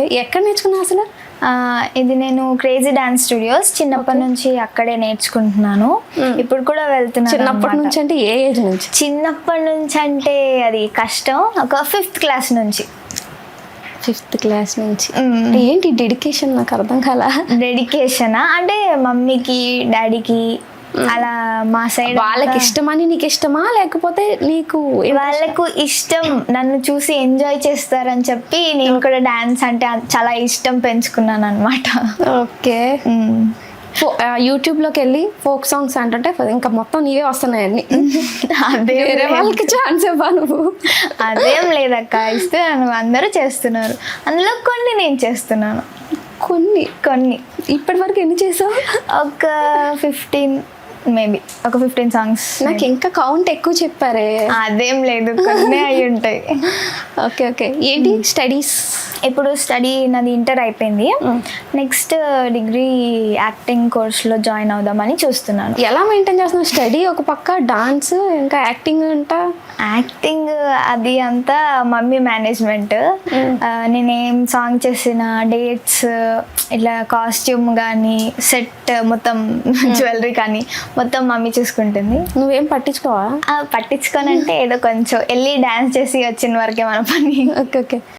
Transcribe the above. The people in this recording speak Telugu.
ఎక్కడ నేర్చుకున్నావు అసలు? ఇది నేను క్రేజీ డాన్స్ స్టూడియోస్ చిన్నప్పటి నుంచి అక్కడే నేర్చుకుంటున్నాను. ఇప్పుడు కూడా వెళ్తున్నాను. చిన్నప్పటి నుంచి అంటే ఏ ఏజ్ నుంచి? చిన్నప్పటి నుంచి అంటే అది కష్టం. ఒక 5th క్లాస్ నుంచి. 5th క్లాస్ నుంచి. ఏంటి డెడికేషన్? నాకు అర్థం కాలా. డెడికేషనా అంటే మమ్మీకి డాడీకి అలా మా సైడ్ వాళ్ళకి ఇష్టమని నీకు ఇష్టమా లేకపోతే నీకు? వాళ్ళకు ఇష్టం, నన్ను చూసి ఎంజాయ్ చేస్తారని చెప్పి నేను కూడా డాన్స్ అంటే చాలా ఇష్టం పెంచుకున్నాను అనమాట. ఓకే. యూట్యూబ్లోకి వెళ్ళి ఫోక్ సాంగ్స్ అంటే ఇంకా మొత్తం నీవే వస్తున్నాయని. అదే వేరే వాళ్ళకి ఛాన్స్ ఇవ్వ నువ్వు. అదేం లేదక్క, ఇస్తున్నాను, అందరూ చేస్తున్నారు. అందులో కొన్ని నేను చేస్తున్నాను. కొన్ని కొన్ని ఇప్పటి వరకు ఎన్ని చేసావు? ఒక 15 మేబీ, ఒక 15 సాంగ్స్. నాకు ఇంకా కౌంట్ ఎక్కువ చెప్పారే. అదేం లేదు, కొన్ని అయి ఉంటాయి. Okay okay. ఏంటి స్టడీస్? ఇప్పుడు స్టడీ నాది ఇంటర్ అయిపోయింది. నెక్స్ట్ డిగ్రీ యాక్టింగ్ కోర్స్లో జాయిన్ అవుదామని చూస్తున్నాను. ఎలా మెయింటైన్ చేస్తున్నావు స్టడీ ఒక పక్క, డాన్స్ ఇంకా యాక్టింగ్ అంట? యాక్టింగ్ అది అంతా మమ్మీ మేనేజ్మెంట్. నేనేం సాంగ్ చేసిన డేట్స్, ఇట్లా కాస్ట్యూమ్ కానీ సెట్ మొత్తం జ్యువెలరీ కానీ మొత్తం మమ్మీ చూసుకుంటుంది. నువ్వేం పట్టించుకోవా? పట్టించుకోనంటే ఏదో కొంచెం వెళ్ళి డాన్స్ చేసి వచ్చిన వరకే మన పని. Okay okay.